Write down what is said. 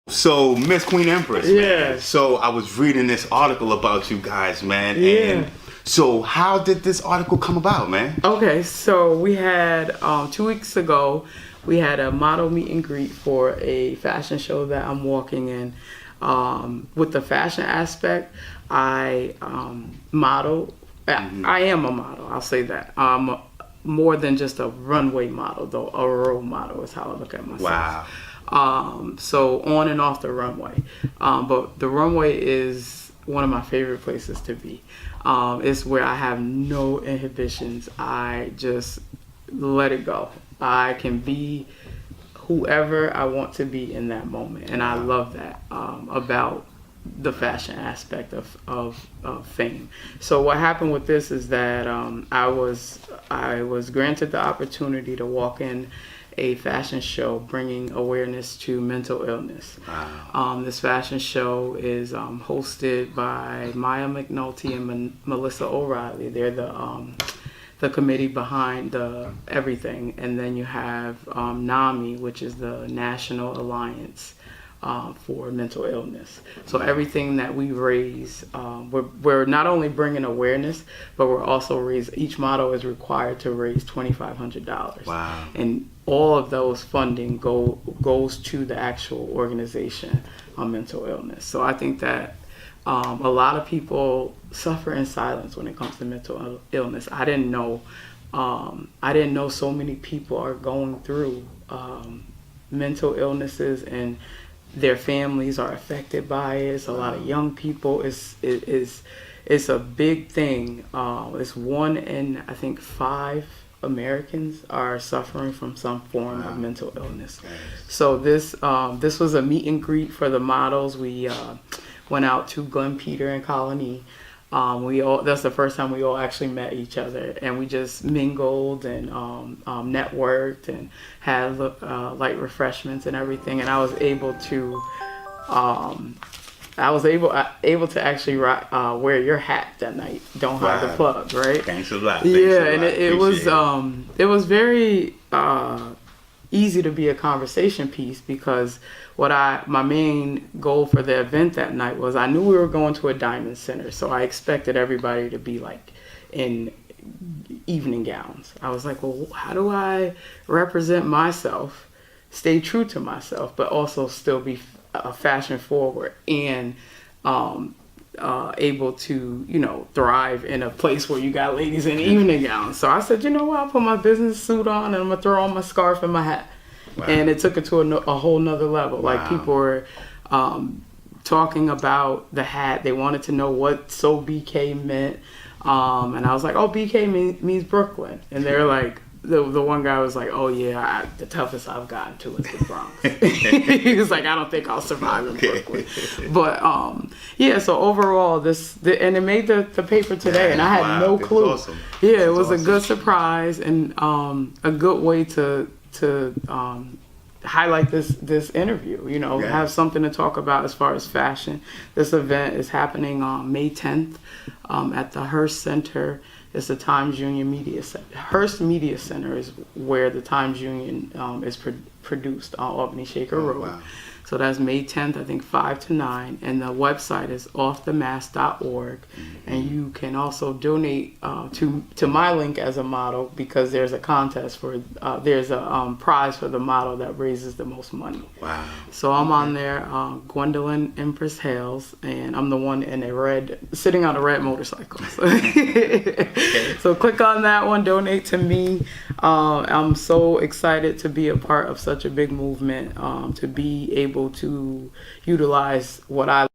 So, Miss Queen Empress, man. Yeah. So, I was reading this article about you guys, man. Yeah. And so, how did this article come about, man? Okay, so we had 2 weeks ago, we had a model meet and greet for a fashion show that I'm walking in. With the fashion aspect, I model. I am a model. I'll say that. More than just a runway model, though. A role model is how I look at myself. Wow. So on and off the runway. But the runway is one of my favorite places to be. It's where I have no inhibitions. I just let it go. I can be whoever I want to be in that moment. And I love that about the fashion aspect of fame. So what happened with this is that I was granted the opportunity to walk in a fashion show bringing awareness to mental illness. Wow. This fashion show is hosted by Maya McNulty and Melissa O'Reilly. They're the committee behind everything. And then you have NAMI, which is the National Alliance for mental illness. So everything that we raise, we're not only bringing awareness, but we're also each model is required to raise $2,500. Wow. And all of those funding goes to the actual organization on mental illness. So I think that a lot of people suffer in silence when it comes to mental illness. I didn't know so many people are going through mental illnesses and their families are affected by it. It's a lot of young people. It's a big thing. It's 1 in, I think, 5 Americans are suffering from some form of mental illness. So this was a meet and greet for the models. We went out to Glen Peter and Colony. That's the first time we all actually met each other, and we just mingled and networked and had light refreshments and everything. And I was able to actually wear your hat that night. Don't hide the plug, right? Thanks a lot. Yeah, and it was very easy to be a conversation piece because my main goal for the event that night was I knew we were going to a diamond center, so I expected everybody to be like in evening gowns. I was like, well, how do I represent myself, stay true to myself, but also still be fashion forward and able to, thrive in a place where you got ladies in evening gowns. So I said, you know what, I'll put my business suit on and I'm gonna throw on my scarf and my hat. Wow. And it took it to a whole nother level. Wow. Like people were talking about the hat. They wanted to know what So BK meant. And I was like, oh, BK means Brooklyn. And they're like, the one guy was like, oh yeah, the toughest I've gotten to is the Bronx. He was like, I don't think I'll survive in Brooklyn. But yeah, so overall and it made the paper today, and I had no clue. Awesome. Yeah, it was a good surprise and a good way to highlight this interview, have something to talk about as far as fashion. This event is happening on May 10th at the Hearst Center. It's the Times Union Media Center. Hearst Media Center is where the Times Union is produced on Albany Shaker Road. Wow. So that's May 10th, I think 5 to 9. And the website is offthemask.org. Mm-hmm. And you can also donate to my link as a model because there's a contest there's a prize for the model that raises the most money. Wow. So I'm on there, Gwendolyn Empress Hales, and I'm the one sitting on a red motorcycle. So click on that one, donate to me. I'm so excited to be a part of such a big movement, to be able to utilize what I